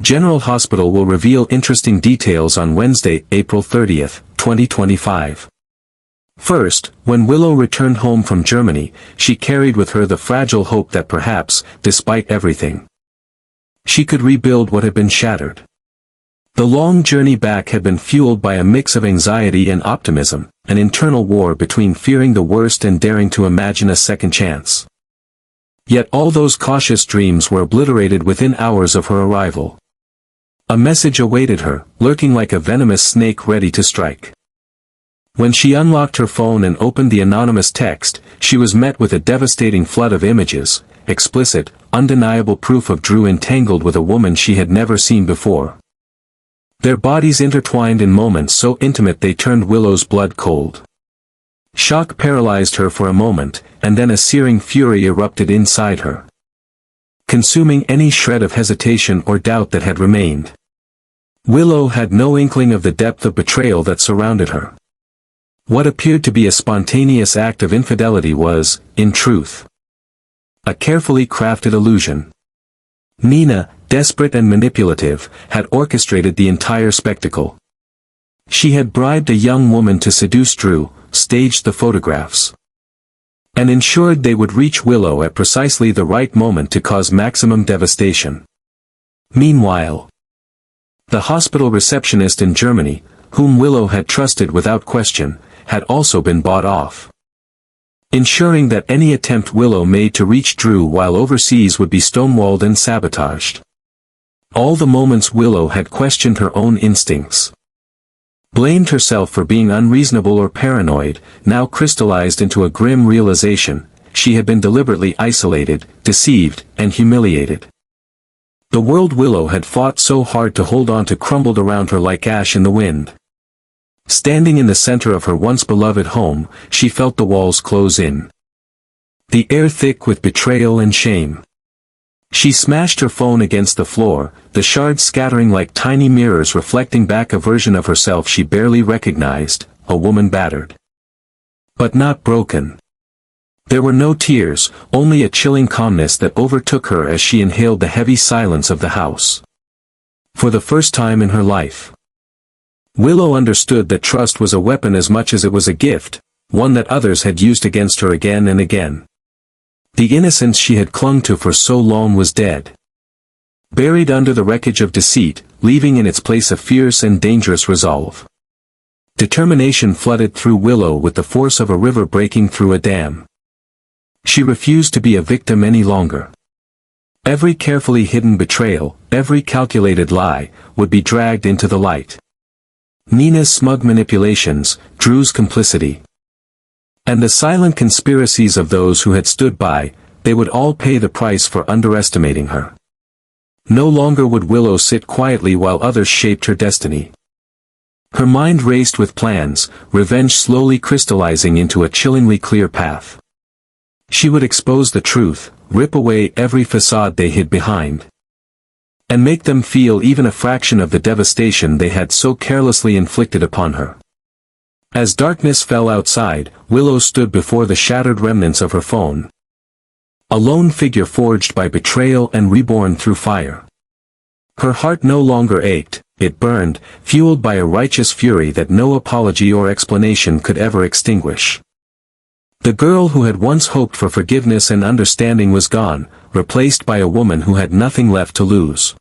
General Hospital will reveal interesting details on Wednesday, April 30th, 2025. First, when Willow returned home from Germany, she carried with her the fragile hope that perhaps, despite everything, she could rebuild what had been shattered. The long journey back had been fueled by a mix of anxiety and optimism, an internal war between fearing the worst and daring to imagine a second chance. Yet all those cautious dreams were obliterated within hours of her arrival. A message awaited her, lurking like a venomous snake ready to strike. When she unlocked her phone and opened the anonymous text, she was met with a devastating flood of images, explicit, undeniable proof of Drew entangled with a woman she had never seen before. Their bodies intertwined in moments so intimate they turned Willow's blood cold. Shock paralyzed her for a moment, and then a searing fury erupted inside her, consuming any shred of hesitation or doubt that had remained. Willow had no inkling of the depth of betrayal that surrounded her. What appeared to be a spontaneous act of infidelity was, in truth, a carefully crafted illusion. Nina, desperate and manipulative, had orchestrated the entire spectacle. She had bribed a young woman to seduce Drew, staged the photographs, and ensured they would reach Willow at precisely the right moment to cause maximum devastation. Meanwhile, the hospital receptionist in Germany, whom Willow had trusted without question, had also been bought off, ensuring that any attempt Willow made to reach Drew while overseas would be stonewalled and sabotaged. All the moments Willow had questioned her own instincts, blamed herself for being unreasonable or paranoid, now crystallized into a grim realization: she had been deliberately isolated, deceived, and humiliated. The world Willow had fought so hard to hold on to crumbled around her like ash in the wind. Standing in the center of her once beloved home, she felt the walls close in, the air thick with betrayal and shame. She smashed her phone against the floor, the shards scattering like tiny mirrors reflecting back a version of herself she barely recognized, a woman battered, but not broken. There were no tears, only a chilling calmness that overtook her as she inhaled the heavy silence of the house. For the first time in her life, Willow understood that trust was a weapon as much as it was a gift, one that others had used against her again and again. The innocence she had clung to for so long was dead, buried under the wreckage of deceit, leaving in its place a fierce and dangerous resolve. Determination flooded through Willow with the force of a river breaking through a dam. She refused to be a victim any longer. Every carefully hidden betrayal, every calculated lie, would be dragged into the light. Nina's smug manipulations, Drew's complicity, and the silent conspiracies of those who had stood by, they would all pay the price for underestimating her. No longer would Willow sit quietly while others shaped her destiny. Her mind raced with plans, revenge slowly crystallizing into a chillingly clear path. She would expose the truth, rip away every facade they hid behind, and make them feel even a fraction of the devastation they had so carelessly inflicted upon her. As darkness fell outside, Willow stood before the shattered remnants of her phone, a lone figure forged by betrayal and reborn through fire. Her heart no longer ached, it burned, fueled by a righteous fury that no apology or explanation could ever extinguish. The girl who had once hoped for forgiveness and understanding was gone, replaced by a woman who had nothing left to lose.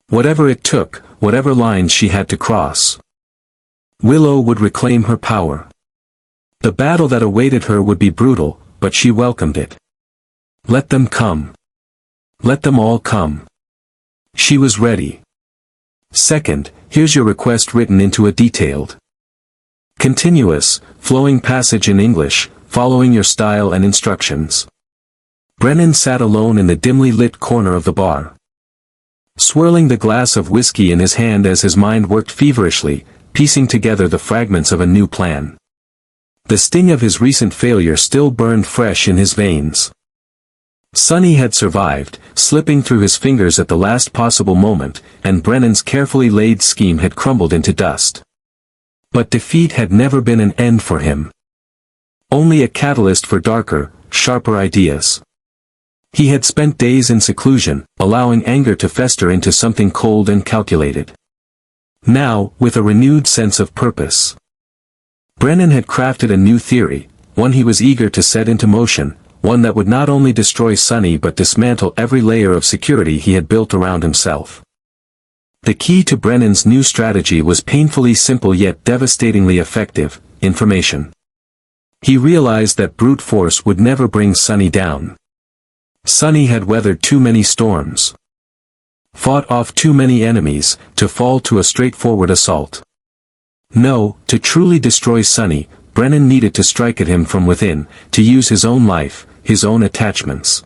Whatever it took, whatever lines she had to cross, Willow would reclaim her power. The battle that awaited her would be brutal, but she welcomed it. Let them come. Let them all come. She was ready. Second, here's your request written into a detailed, continuous, flowing passage in English, following your style and instructions. Brennan sat alone in the dimly lit corner of the bar, swirling the glass of whiskey in his hand as his mind worked feverishly, piecing together the fragments of a new plan. The sting of his recent failure still burned fresh in his veins. Sonny had survived, slipping through his fingers at the last possible moment, and Brennan's carefully laid scheme had crumbled into dust. But defeat had never been an end for him. Only a catalyst for darker, sharper ideas. He had spent days in seclusion, allowing anger to fester into something cold and calculated. Now, with a renewed sense of purpose, Brennan had crafted a new theory, one he was eager to set into motion, one that would not only destroy Sunny but dismantle every layer of security he had built around himself. The key to Brennan's new strategy was painfully simple yet devastatingly effective: information. He realized that brute force would never bring Sunny down. Sunny had weathered too many storms, fought off too many enemies, to fall to a straightforward assault. No, to truly destroy Sunny, Brennan needed to strike at him from within, to use his own life, his own attachments,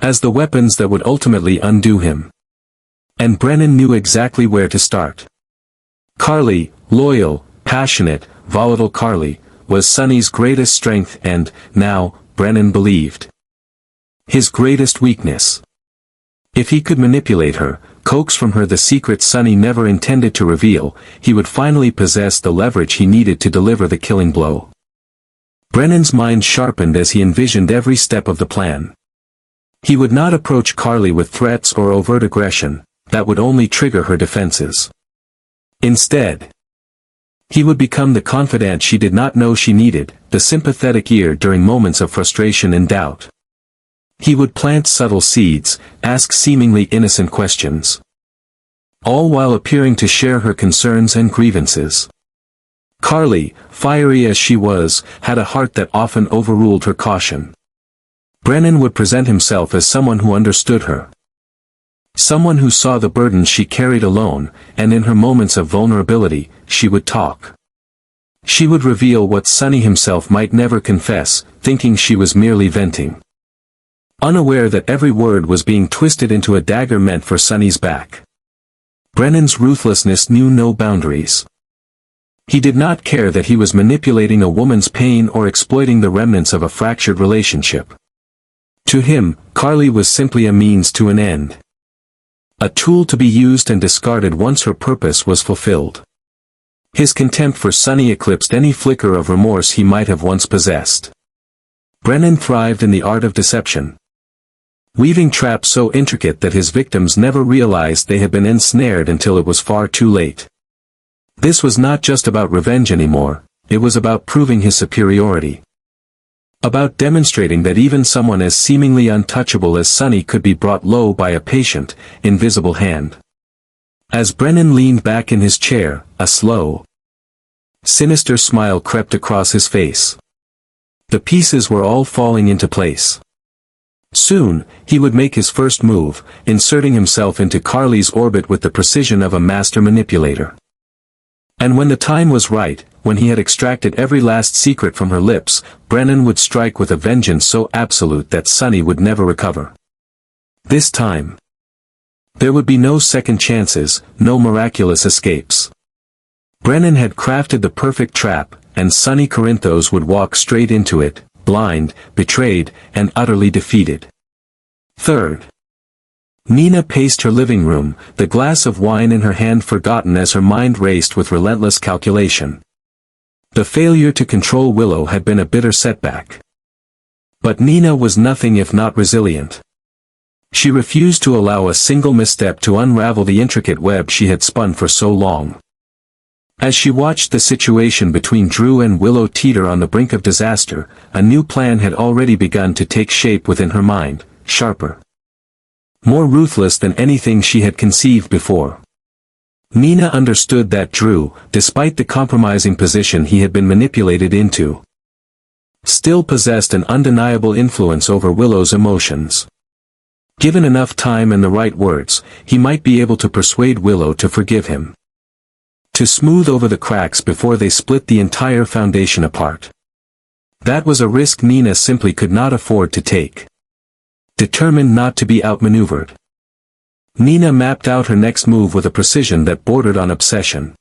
as the weapons that would ultimately undo him. And Brennan knew exactly where to start. Carly, loyal, passionate, volatile Carly, was Sunny's greatest strength and, now, Brennan believed, his greatest weakness. If he could manipulate her, coax from her the secret Sunny never intended to reveal, he would finally possess the leverage he needed to deliver the killing blow. Brennan's mind sharpened as he envisioned every step of the plan. He would not approach Carly with threats or overt aggression, that would only trigger her defenses. Instead, he would become the confidant she did not know she needed, the sympathetic ear during moments of frustration and doubt. He would plant subtle seeds, ask seemingly innocent questions, all while appearing to share her concerns and grievances. Carly, fiery as she was, had a heart that often overruled her caution. Brennan would present himself as someone who understood her, someone who saw the burden she carried alone, and in her moments of vulnerability, she would talk. She would reveal what Sunny himself might never confess, thinking she was merely venting, unaware that every word was being twisted into a dagger meant for Sunny's back. Brennan's ruthlessness knew no boundaries. He did not care that he was manipulating a woman's pain or exploiting the remnants of a fractured relationship. To him, Carly was simply a means to an end, a tool to be used and discarded once her purpose was fulfilled. His contempt for Sunny eclipsed any flicker of remorse he might have once possessed. Brennan thrived in the art of deception, weaving traps so intricate that his victims never realized they had been ensnared until it was far too late. This was not just about revenge anymore, it was about proving his superiority. About demonstrating that even someone as seemingly untouchable as Sunny could be brought low by a patient, invisible hand. As Brennan leaned back in his chair, a slow, sinister smile crept across his face. The pieces were all falling into place. Soon, he would make his first move, inserting himself into Carly's orbit with the precision of a master manipulator. And when the time was right, when he had extracted every last secret from her lips, Brennan would strike with a vengeance so absolute that Sunny would never recover. This time, there would be no second chances, no miraculous escapes. Brennan had crafted the perfect trap, and Sunny Corinthos would walk straight into it, blind, betrayed, and utterly defeated. Third, Nina paced her living room, the glass of wine in her hand forgotten as her mind raced with relentless calculation. The failure to control Willow had been a bitter setback. But Nina was nothing if not resilient. She refused to allow a single misstep to unravel the intricate web she had spun for so long. As she watched the situation between Drew and Willow teeter on the brink of disaster, a new plan had already begun to take shape within her mind, sharper, more ruthless than anything she had conceived before. Nina understood that Drew, despite the compromising position he had been manipulated into, still possessed an undeniable influence over Willow's emotions. Given enough time and the right words, he might be able to persuade Willow to forgive him, to smooth over the cracks before they split the entire foundation apart. That was a risk Nina simply could not afford to take. Determined not to be outmaneuvered, Nina mapped out her next move with a precision that bordered on obsession.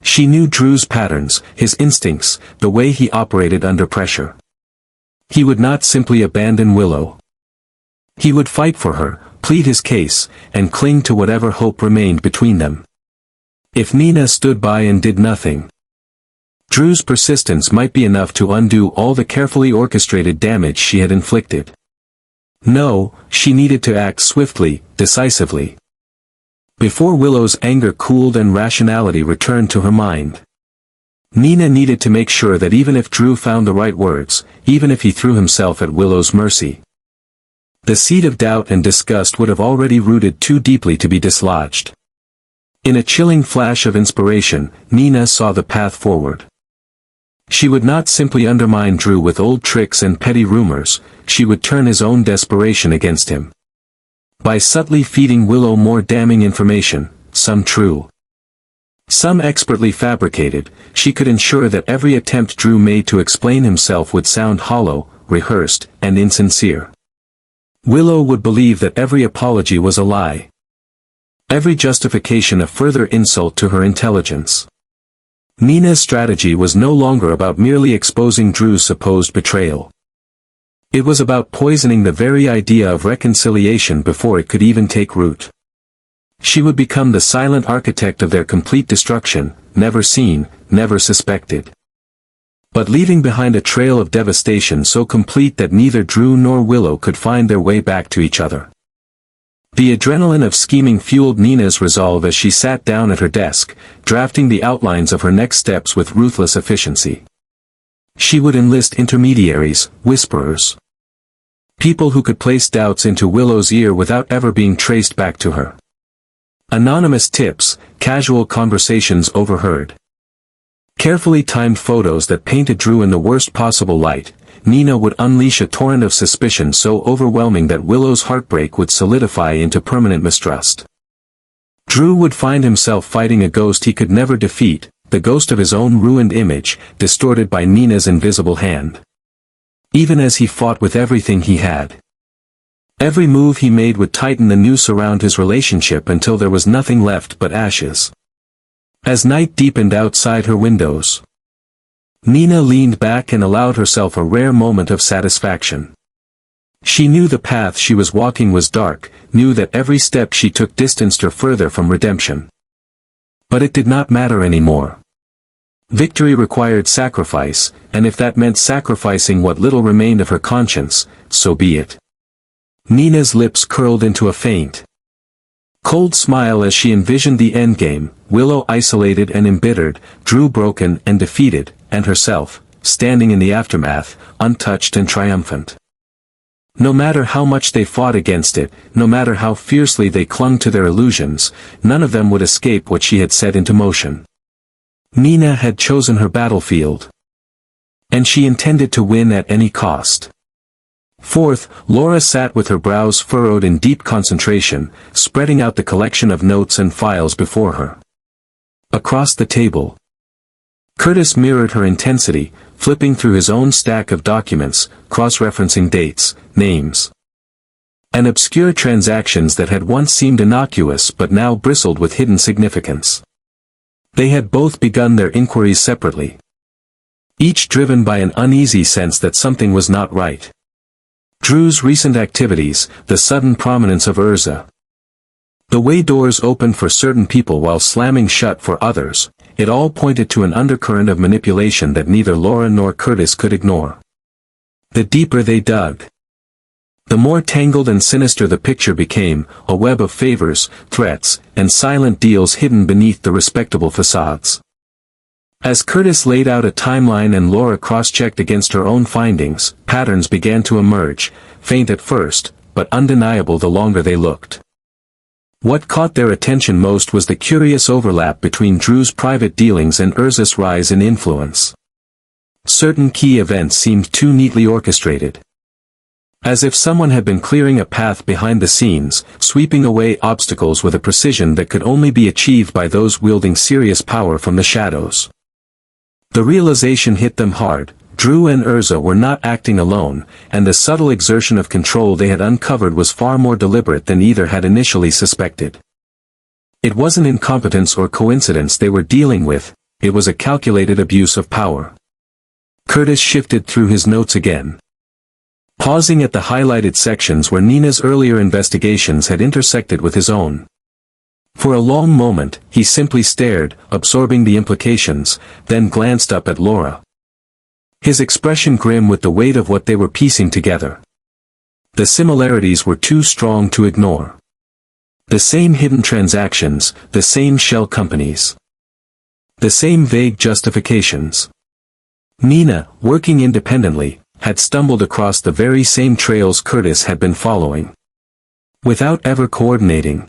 She knew Drew's patterns, his instincts, the way he operated under pressure. He would not simply abandon Willow. He would fight for her, plead his case, and cling to whatever hope remained between them. If Nina stood by and did nothing, Drew's persistence might be enough to undo all the carefully orchestrated damage she had inflicted. No, she needed to act swiftly, decisively. Before Willow's anger cooled and rationality returned to her mind. Nina needed to make sure that even if Drew found the right words, even if he threw himself at Willow's mercy, the seed of doubt and disgust would have already rooted too deeply to be dislodged. In a chilling flash of inspiration, Nina saw the path forward. She would not simply undermine Drew with old tricks and petty rumors, she would turn his own desperation against him. By subtly feeding Willow more damning information, some true, some expertly fabricated, she could ensure that every attempt Drew made to explain himself would sound hollow, rehearsed, and insincere. Willow would believe that every apology was a lie. Every justification a further insult to her intelligence. Nina's strategy was no longer about merely exposing Drew's supposed betrayal. It was about poisoning the very idea of reconciliation before it could even take root. She would become the silent architect of their complete destruction, never seen, never suspected. But leaving behind a trail of devastation so complete that neither Drew nor Willow could find their way back to each other. The adrenaline of scheming fueled Nina's resolve as she sat down at her desk, drafting the outlines of her next steps with ruthless efficiency. She would enlist intermediaries, whisperers. People who could place doubts into Willow's ear without ever being traced back to her. Anonymous tips, casual conversations overheard. Carefully timed photos that painted Drew in the worst possible light. Nina would unleash a torrent of suspicion so overwhelming that Willow's heartbreak would solidify into permanent mistrust. Drew would find himself fighting a ghost he could never defeat, the ghost of his own ruined image, distorted by Nina's invisible hand. Even as he fought with everything he had. Every move he made would tighten the noose around his relationship until there was nothing left but ashes. As night deepened outside her windows, Nina leaned back and allowed herself a rare moment of satisfaction. She knew the path she was walking was dark, knew that every step she took distanced her further from redemption. But it did not matter anymore. Victory required sacrifice, and if that meant sacrificing what little remained of her conscience, so be it. Nina's lips curled into a faint, cold smile as she envisioned the endgame, Willow isolated and embittered, Drew broken and defeated, and herself, standing in the aftermath, untouched and triumphant. No matter how much they fought against it, no matter how fiercely they clung to their illusions, none of them would escape what she had set into motion. Nina had chosen her battlefield. And she intended to win at any cost. Fourth, Laura sat with her brows furrowed in deep concentration, spreading out the collection of notes and files before her. Across the table, Curtis mirrored her intensity, flipping through his own stack of documents, cross-referencing dates, names, and obscure transactions that had once seemed innocuous but now bristled with hidden significance. They had both begun their inquiries separately, each driven by an uneasy sense that something was not right. Drew's recent activities, the sudden prominence of Urza, the way doors opened for certain people while slamming shut for others, it all pointed to an undercurrent of manipulation that neither Laura nor Curtis could ignore. The deeper they dug, the more tangled and sinister the picture became, a web of favors, threats, and silent deals hidden beneath the respectable facades. As Curtis laid out a timeline and Laura cross-checked against her own findings, patterns began to emerge, faint at first, but undeniable the longer they looked. What caught their attention most was the curious overlap between Drew's private dealings and Urza's rise in influence. Certain key events seemed too neatly orchestrated. As if someone had been clearing a path behind the scenes, sweeping away obstacles with a precision that could only be achieved by those wielding serious power from the shadows. The realization hit them hard. Drew and Urza were not acting alone, and the subtle exertion of control they had uncovered was far more deliberate than either had initially suspected. It wasn't incompetence or coincidence they were dealing with, it was a calculated abuse of power. Curtis shifted through his notes again, pausing at the highlighted sections where Nina's earlier investigations had intersected with his own. For a long moment, he simply stared, absorbing the implications, then glanced up at Laura. His expression grim with the weight of what they were piecing together. The similarities were too strong to ignore. The same hidden transactions, the same shell companies. The same vague justifications. Nina, working independently, had stumbled across the very same trails Curtis had been following. Without ever coordinating.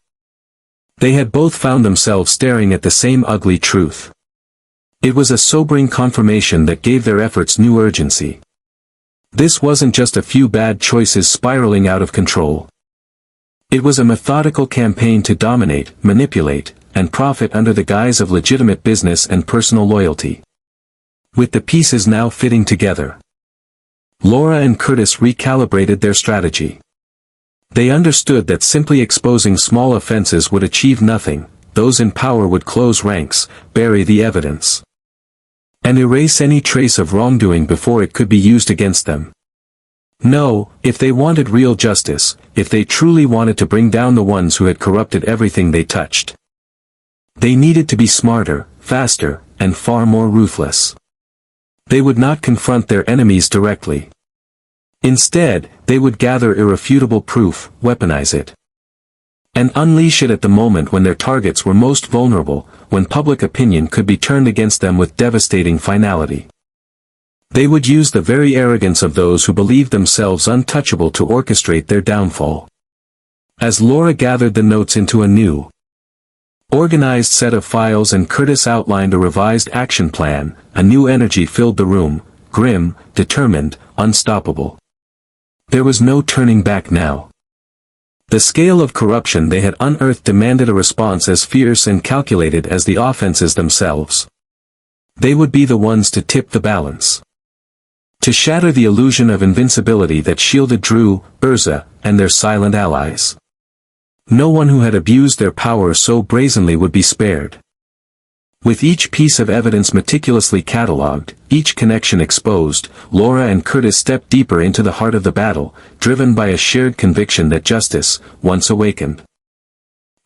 They had both found themselves staring at the same ugly truth. It was a sobering confirmation that gave their efforts new urgency. This wasn't just a few bad choices spiraling out of control. It was a methodical campaign to dominate, manipulate, and profit under the guise of legitimate business and personal loyalty. With the pieces now fitting together, Laura and Curtis recalibrated their strategy. They understood that simply exposing small offenses would achieve nothing. Those in power would close ranks, bury the evidence, and erase any trace of wrongdoing before it could be used against them. No, if they wanted real justice, if they truly wanted to bring down the ones who had corrupted everything they touched, they needed to be smarter, faster, and far more ruthless. They would not confront their enemies directly. Instead, they would gather irrefutable proof, weaponize it, and unleash it at the moment when their targets were most vulnerable, when public opinion could be turned against them with devastating finality. They would use the very arrogance of those who believed themselves untouchable to orchestrate their downfall. As Laura gathered the notes into a new, organized set of files and Curtis outlined a revised action plan, a new energy filled the room, grim, determined, unstoppable. There was no turning back now. The scale of corruption they had unearthed demanded a response as fierce and calculated as the offenses themselves. They would be the ones to tip the balance. To shatter the illusion of invincibility that shielded Drew, Urza, and their silent allies. No one who had abused their power so brazenly would be spared. With each piece of evidence meticulously catalogued, each connection exposed, Laura and Curtis stepped deeper into the heart of the battle, driven by a shared conviction that justice, once awakened,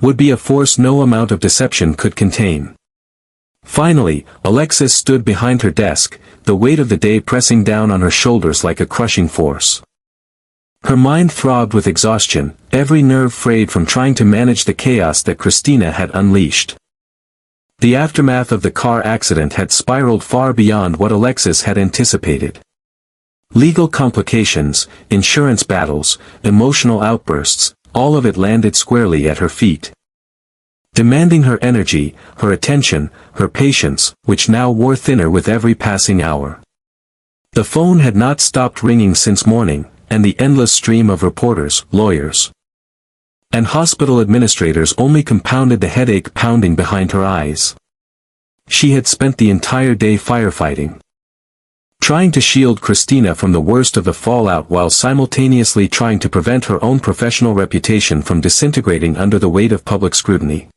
would be a force no amount of deception could contain. Finally, Alexis stood behind her desk, the weight of the day pressing down on her shoulders like a crushing force. Her mind throbbed with exhaustion, every nerve frayed from trying to manage the chaos that Christina had unleashed. The aftermath of the car accident had spiraled far beyond what Alexis had anticipated. Legal complications, insurance battles, emotional outbursts, all of it landed squarely at her feet, demanding her energy, her attention, her patience, which now wore thinner with every passing hour. The phone had not stopped ringing since morning, and the endless stream of reporters, lawyers, and hospital administrators only compounded the headache pounding behind her eyes. She had spent the entire day firefighting, trying to shield Christina from the worst of the fallout while simultaneously trying to prevent her own professional reputation from disintegrating under the weight of public scrutiny.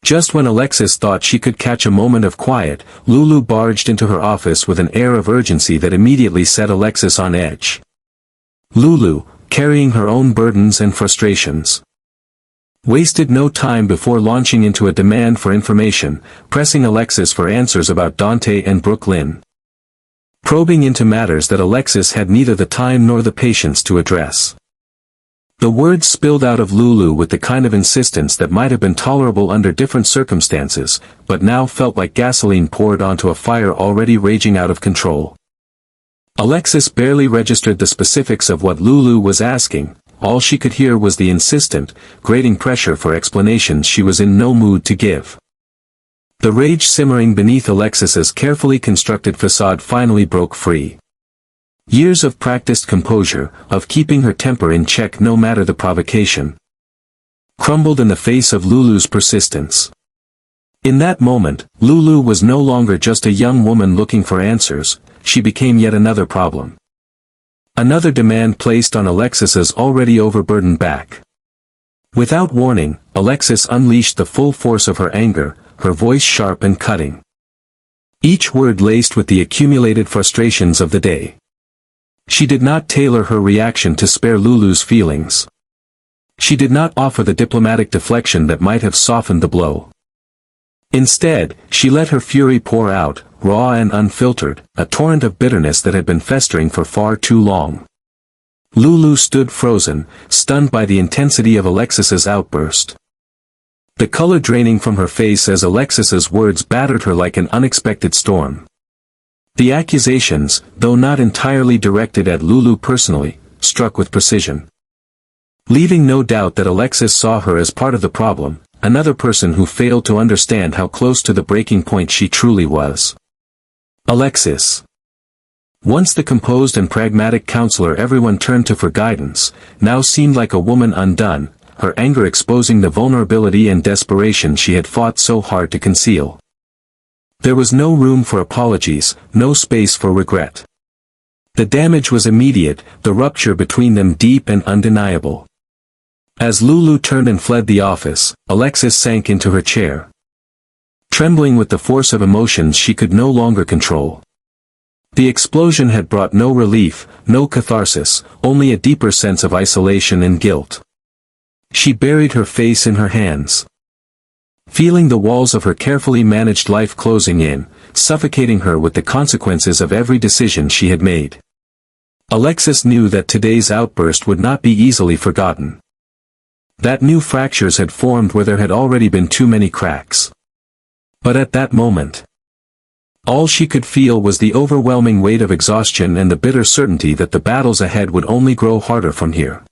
Just when Alexis thought she could catch a moment of quiet, Lulu barged into her office with an air of urgency that immediately set Alexis on edge. Lulu, carrying her own burdens and frustrations, wasted no time before launching into a demand for information, pressing Alexis for answers about Dante and Brooklyn, probing into matters that Alexis had neither the time nor the patience to address. The words spilled out of Lulu with the kind of insistence that might have been tolerable under different circumstances, but now felt like gasoline poured onto a fire already raging out of control. Alexis barely registered the specifics of what Lulu was asking. All she could hear was the insistent, grating pressure for explanations she was in no mood to give. The rage simmering beneath Alexis's carefully constructed facade finally broke free. Years of practiced composure, of keeping her temper in check no matter the provocation, crumbled in the face of Lulu's persistence. In that moment, Lulu was no longer just a young woman looking for answers, she became yet another problem. Another demand placed on Alexis's already overburdened back. Without warning, Alexis unleashed the full force of her anger, her voice sharp and cutting, each word laced with the accumulated frustrations of the day. She did not tailor her reaction to spare Lulu's feelings. She did not offer the diplomatic deflection that might have softened the blow. Instead, she let her fury pour out, raw and unfiltered, a torrent of bitterness that had been festering for far too long. Lulu stood frozen, stunned by the intensity of Alexis's outburst. The color draining from her face as Alexis's words battered her like an unexpected storm. The accusations, though not entirely directed at Lulu personally, struck with precision. Leaving no doubt that Alexis saw her as part of the problem, another person who failed to understand how close to the breaking point she truly was. Alexis. Once the composed and pragmatic counselor everyone turned to for guidance, now seemed like a woman undone, her anger exposing the vulnerability and desperation she had fought so hard to conceal. There was no room for apologies, no space for regret. The damage was immediate, the rupture between them deep and undeniable. As Lulu turned and fled the office, Alexis sank into her chair, trembling with the force of emotions she could no longer control. The explosion had brought no relief, no catharsis, only a deeper sense of isolation and guilt. She buried her face in her hands, feeling the walls of her carefully managed life closing in, suffocating her with the consequences of every decision she had made. Alexis knew that today's outburst would not be easily forgotten. That new fractures had formed where there had already been too many cracks. But at that moment, all she could feel was the overwhelming weight of exhaustion and the bitter certainty that the battles ahead would only grow harder from here.